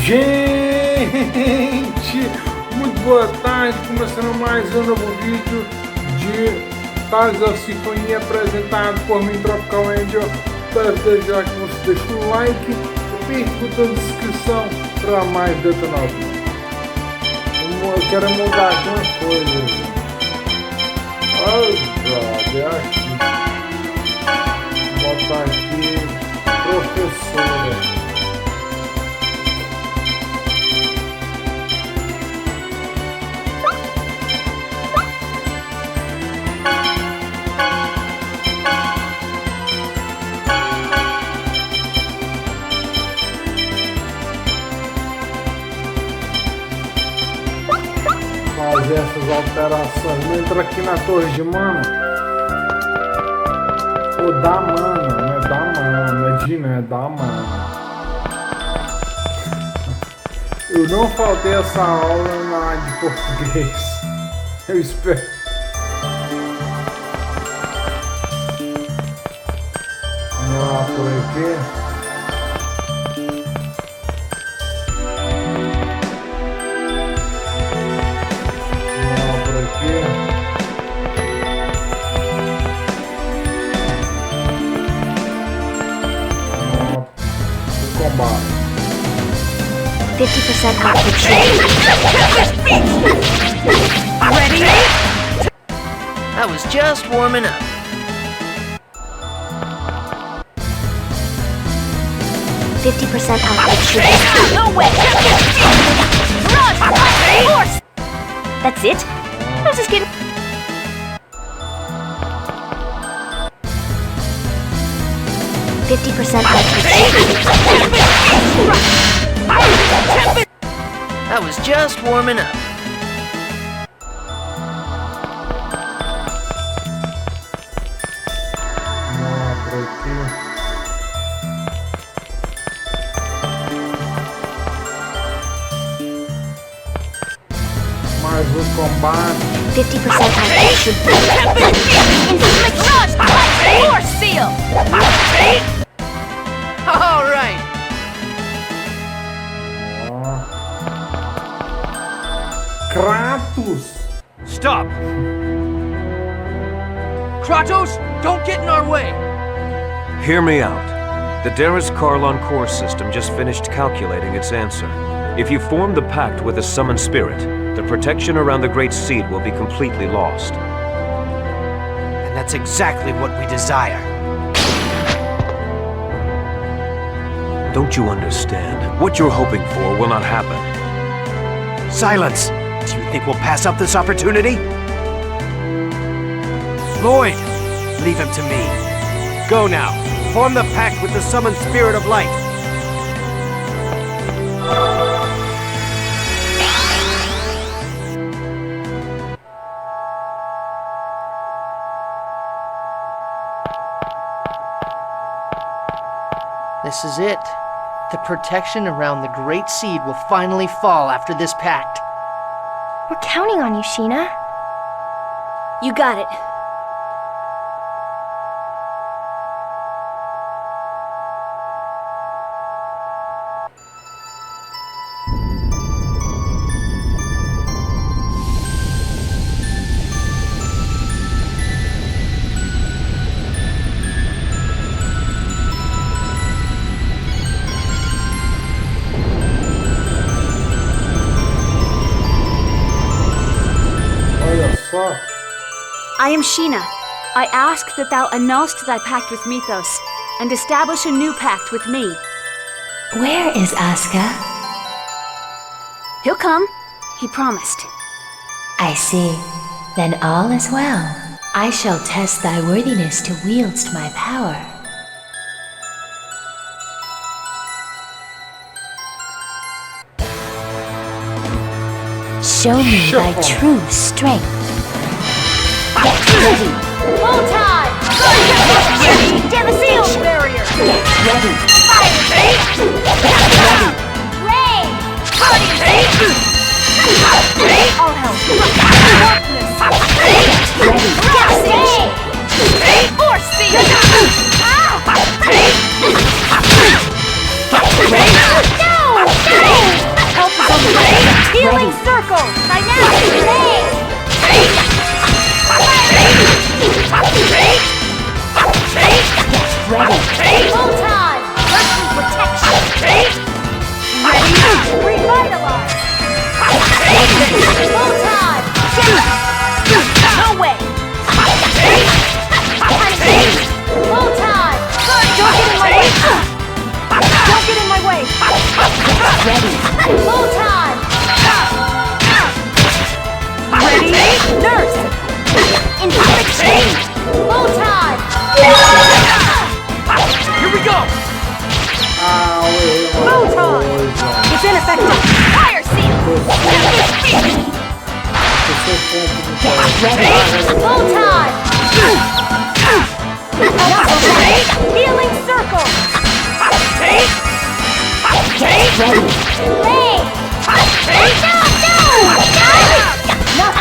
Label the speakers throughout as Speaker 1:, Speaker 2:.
Speaker 1: Gente, muito boa tarde, começando mais um novo vídeo de Symphonia apresentado por mim, TropicalAngel. Desde já que você deixa um like e pergunta na descrição para mais detonador. Eu quero mudar aqui umas coisas. É aqui. Vou botar aqui professora. Fazer essas alterações. Vou entrar aqui na torre de mana. Ou da mana, né? Da mana, não é de né? Da mana. Eu não faltei essa aula na área de português. Eu espero. Vamos lá por aqui. Combate.
Speaker 2: 50% off the trade.
Speaker 3: Ready? I was just warming up.
Speaker 2: $50% off the trade.
Speaker 3: No way! Run! Force!
Speaker 2: That's it? I was just kidding. $50% off the trade.
Speaker 3: I was just warming up.
Speaker 1: Mais combate.
Speaker 2: 50% off the trade.
Speaker 3: Force seal! All right.
Speaker 1: Kratos.
Speaker 4: Stop! Kratos, don't get in our way!
Speaker 5: Hear me out. The Darius Karlon core system just finished calculating its answer. If you form the pact with a summoned spirit, the protection around the Great Seed will be completely lost.
Speaker 4: And that's exactly what we desire.
Speaker 5: Don't you understand? What you're hoping for will not happen.
Speaker 4: Silence! Do you think we'll pass up this opportunity? Lloyd! Leave him to me. Go now. Form the pact with the summoned spirit of light.
Speaker 3: This is it. The protection around the Great Seed will finally fall after this pact.
Speaker 2: We're counting on you, Sheena. You got it. I am Sheena. I ask that thou annulst thy pact with Mythos, and establish a new pact with me.
Speaker 6: Where is Asuka?
Speaker 2: He'll come. He promised.
Speaker 6: I see. Then all is well. I shall test thy worthiness to wield my power. Show me thy true strength.
Speaker 2: Ready. Full time! Ready! Devastation! Barrier!
Speaker 6: Get ready!
Speaker 2: Fire!
Speaker 6: Get ready!
Speaker 2: Rain!
Speaker 3: Party!
Speaker 2: All help! Darkness! Devastation!
Speaker 3: Force seal!
Speaker 2: Get ready! No! circle! Dynamic!
Speaker 6: Ready.
Speaker 2: Photon! Earthly protection! Ready? Revitalize! Photon! No way! Photon! Don't get in my way! Don't get in my way!
Speaker 6: Ready.
Speaker 2: Photon! Ready? Nurse! Infliction! Photon!
Speaker 4: Here we go!
Speaker 2: Photon! It's ineffective! Fire seal!
Speaker 6: Ready.
Speaker 2: Photon! Healing circle!
Speaker 6: Ready.
Speaker 2: Hey! No! Not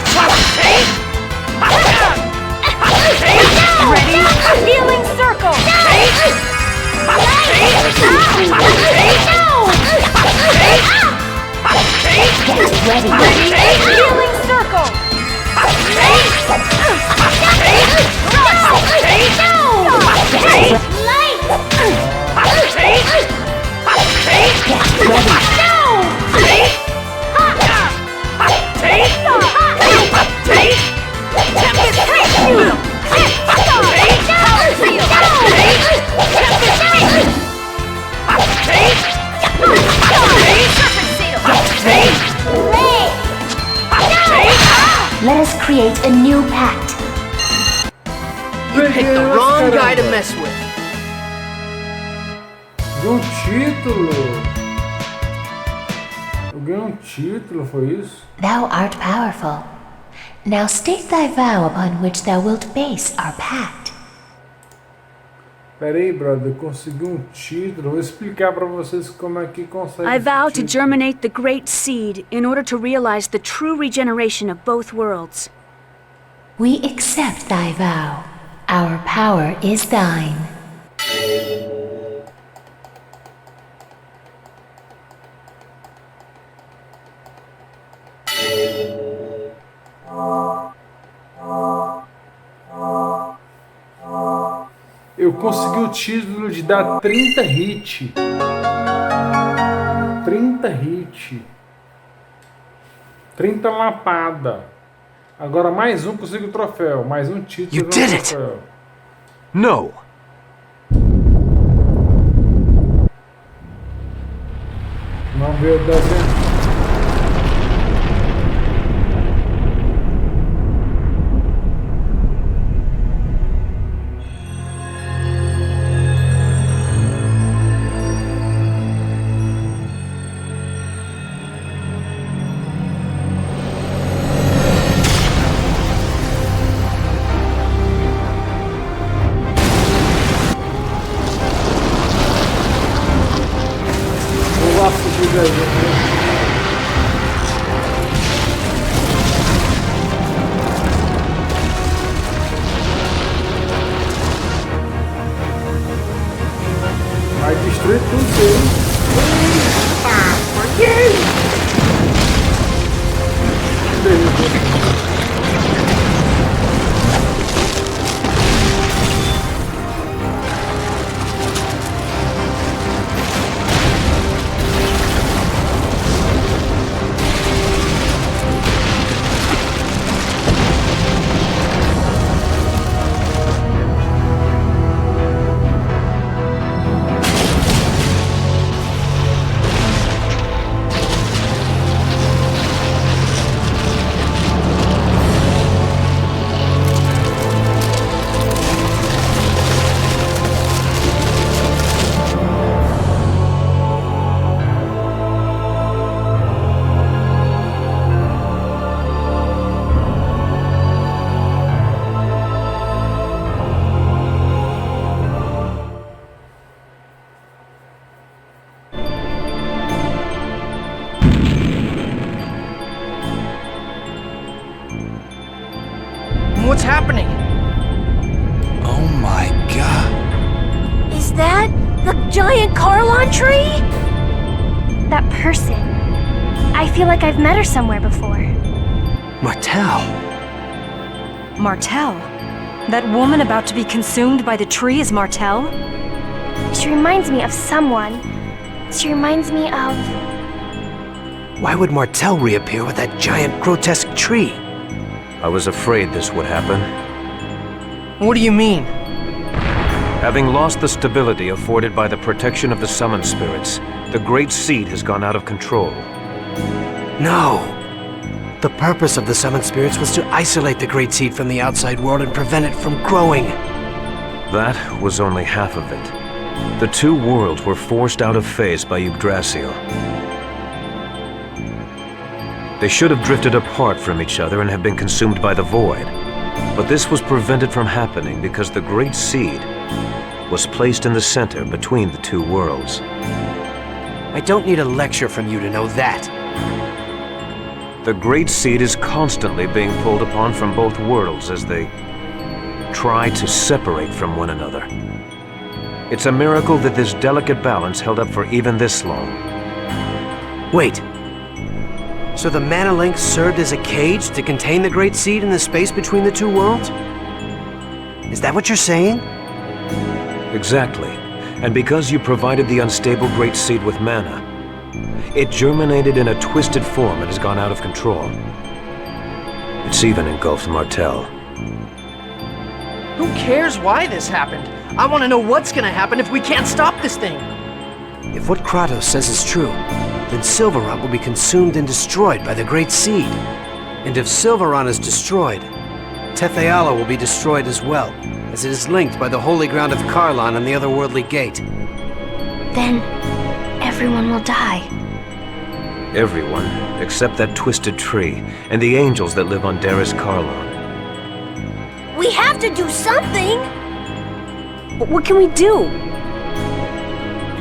Speaker 2: Ready? Healing circle!
Speaker 6: Ready.
Speaker 2: Healing circle!
Speaker 6: Let us create a new pact.
Speaker 3: You picked the wrong guy to mess with.
Speaker 1: Ganhei um título. Eu ganhei um título, foi isso?
Speaker 6: Thou art powerful. Now state thy vow upon which thou wilt base our pact.
Speaker 1: Pera aí, brother, eu consegui um título. Vou explicar pra vocês como é que consegue.
Speaker 2: I
Speaker 1: esse
Speaker 2: vow to
Speaker 1: título.
Speaker 2: germinate the great seed in order to realize the true regeneration of both worlds.
Speaker 6: We accept thy vow. Our power is thine.
Speaker 1: Eu consegui o título de dar 30 hits. 30 hits. 30 lapada. Agora mais um consigo o troféu. Mais um título.
Speaker 4: You did it!
Speaker 1: Troféu.
Speaker 4: No!
Speaker 1: Vamos ver o desenho. Vai destruir tudo isso aí.
Speaker 3: What's happening?
Speaker 4: Oh my god.
Speaker 2: Is that the giant Carlon tree? That person.
Speaker 7: I feel like I've met her somewhere before.
Speaker 4: Martel.
Speaker 8: Martel? That woman about to be consumed by the tree is Martel?
Speaker 7: She reminds me of someone. She reminds me of...
Speaker 4: Why would Martel reappear with that giant, grotesque tree?
Speaker 5: I was afraid this would happen.
Speaker 3: What do you mean?
Speaker 5: Having lost the stability afforded by the protection of the summoned spirits, the Great Seed has gone out of control.
Speaker 4: No! The purpose of the summoned spirits was to isolate the Great Seed from the outside world and prevent it from growing.
Speaker 5: That was only half of it. The two worlds were forced out of phase by Yggdrasil. They should have drifted apart from each other and have been consumed by the void. But this was prevented from happening because the Great Seed was placed in the center between the two worlds.
Speaker 4: I don't need a lecture from you to know that.
Speaker 5: The Great Seed is constantly being pulled upon from both worlds as they try to separate from one another. It's a miracle that this delicate balance held up for even this long.
Speaker 4: Wait. So the Mana Link served as a cage to contain the Great Seed in the space between the two worlds? Is that what you're saying?
Speaker 5: Exactly. And because you provided the unstable Great Seed with mana, it germinated in a twisted form and has gone out of control. It's even engulfed Martel.
Speaker 3: Who cares why this happened? I want to know what's gonna happen if we can't stop this thing.
Speaker 4: If what Kratos says is true, then Silverant will be consumed and destroyed by the Great Seed. And if Silverant is destroyed, Tetheala will be destroyed as well, as it is linked by the holy ground of Karlan and the otherworldly gate.
Speaker 7: Then, everyone will die.
Speaker 5: Everyone, except that twisted tree, and the angels that live on Daris Karlan.
Speaker 7: We have to do something!
Speaker 2: What can we do?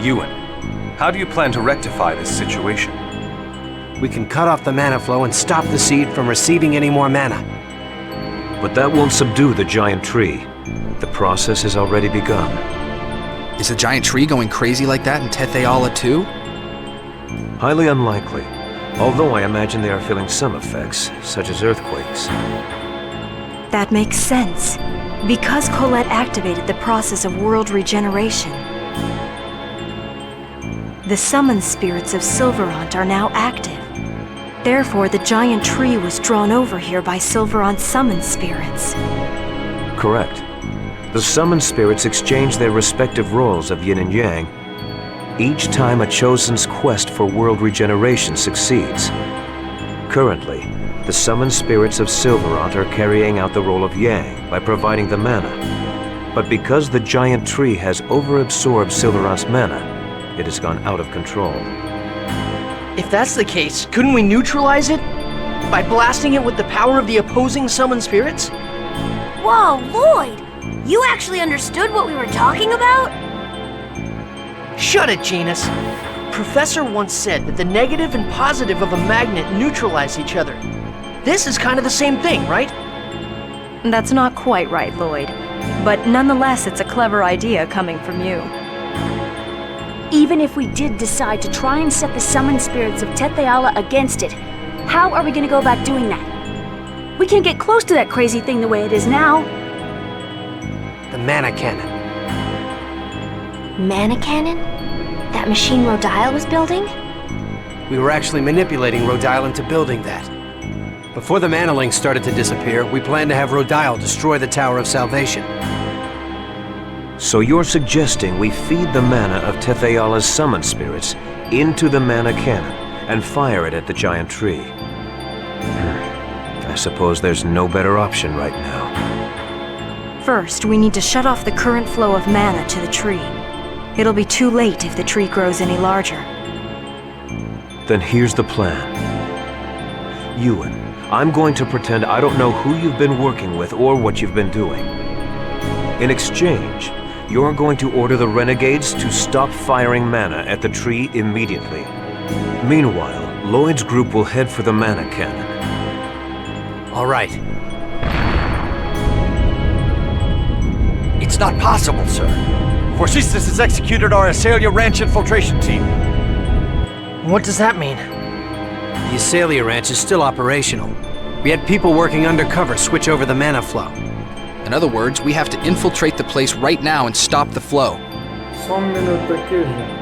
Speaker 9: Ewan, how do you plan to rectify this situation?
Speaker 4: We can cut off the mana flow and stop the seed from receiving any more mana.
Speaker 5: But that won't subdue the giant tree. The process has already begun.
Speaker 10: Is the giant tree going crazy like that in Tetheala too?
Speaker 5: Highly unlikely, although I imagine they are feeling some effects, such as earthquakes.
Speaker 8: That makes sense. Because Colette activated the process of world regeneration. The summoned spirits of Silverant are now active. Therefore, the giant tree was drawn over here by Silverant's summoned spirits.
Speaker 5: Correct. The summoned spirits exchange their respective roles of yin and yang, each time a chosen's quest for world regeneration succeeds. Currently, the summoned spirits of Silverant are carrying out the role of Yang by providing the mana. But because the giant tree has overabsorbed Silverant's mana, it has gone out of control.
Speaker 3: If that's the case, couldn't we neutralize it? By blasting it with the power of the opposing summoned spirits?
Speaker 7: Whoa, Lloyd! You actually understood what we were talking about?
Speaker 3: Shut it, Genus. Professor once said that the negative and positive of a magnet neutralize each other. This is kind of the same thing, right?
Speaker 8: That's not quite right, Lloyd. But nonetheless, it's a clever idea coming from you.
Speaker 2: Even if we did decide to try and set the summoned spirits of Tetheala against it, how are we going to go about doing that? We can't get close to that crazy thing the way it is now.
Speaker 4: The mana cannon.
Speaker 7: Mana cannon? That machine Rodile was building?
Speaker 4: We were actually manipulating Rodile into building that. Before the Mana Link started to disappear, we planned to have Rodile destroy the Tower of Salvation.
Speaker 5: So you're suggesting we feed the mana of Tetheala's summoned spirits into the mana cannon and fire it at the giant tree. I suppose there's no better option right now.
Speaker 8: First, we need to shut off the current flow of mana to the tree. It'll be too late if the tree grows any larger.
Speaker 5: Then here's the plan. Ewan, I'm going to pretend I don't know who you've been working with or what you've been doing. In exchange, you're going to order the renegades to stop firing mana at the tree immediately. Meanwhile, Lloyd's group will head for the mana cannon.
Speaker 4: All right.
Speaker 9: It's not possible, sir. Forcistus has executed our Asalia Ranch infiltration team.
Speaker 3: What does that mean?
Speaker 4: The Isalia Ranch is still operational. We had people working undercover switch over the mana flow.
Speaker 10: In other words, we have to infiltrate the place right now and stop the flow.
Speaker 1: Só minuto aqui, gente.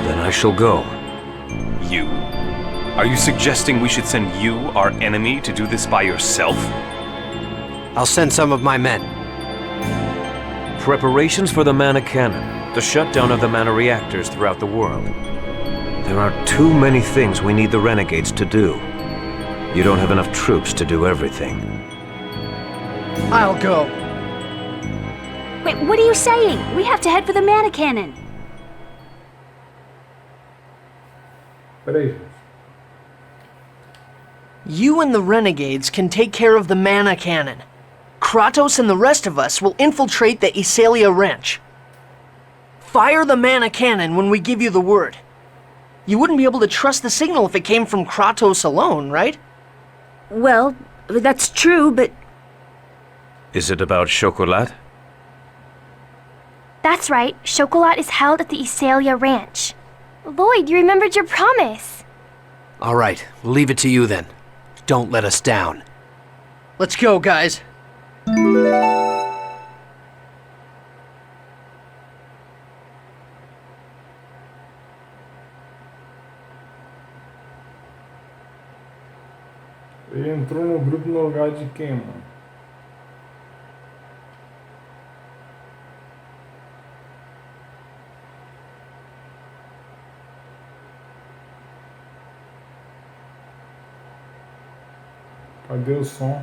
Speaker 5: Then I shall go.
Speaker 9: You? Are you suggesting we should send you, our enemy, to do this by yourself?
Speaker 4: I'll send some of my men.
Speaker 5: Preparations for the mana cannon, the shutdown of the mana reactors throughout the world. There are too many things we need the renegades to do. You don't have enough troops to do everything.
Speaker 3: I'll go.
Speaker 2: Wait, what are you saying? We have to head for the mana cannon.
Speaker 1: Peraí.
Speaker 3: You and the renegades can take care of the mana cannon. Kratos and the rest of us will infiltrate the Isalia Ranch. Fire the mana cannon when we give you the word. You wouldn't be able to trust the signal if it came from Kratos alone, right?
Speaker 2: Well, that's true, but...
Speaker 5: Is it about chocolate?
Speaker 11: That's right. Chocolat is held at the Isalia Ranch. Lloyd, you remembered your promise.
Speaker 4: All right, we'll leave it to you then. Don't let us down.
Speaker 3: Let's go, guys.
Speaker 1: Ele entrou no grupo no lugar de quem, mano? Cadê o som?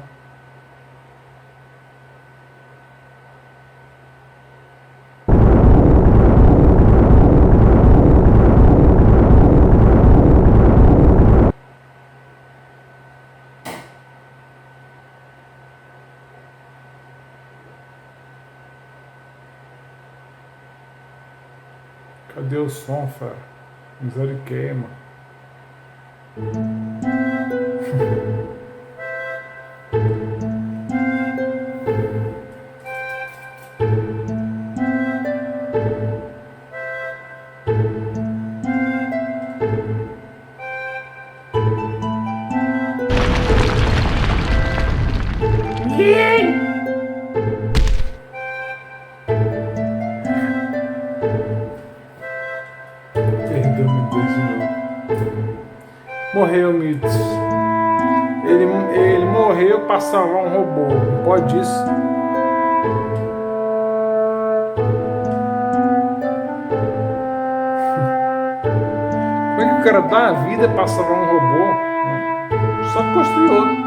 Speaker 1: Cadê o som, fera? Misericórdia, mano. Perdeu, me Deus de novo. Morreu, Mitos. Ele morreu pra salvar um robô. Não pode isso. Como é que o cara dá a vida pra salvar um robô? Só construiu outro.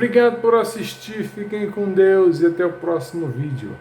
Speaker 1: Obrigado por assistir, fiquem com Deus e até o próximo vídeo.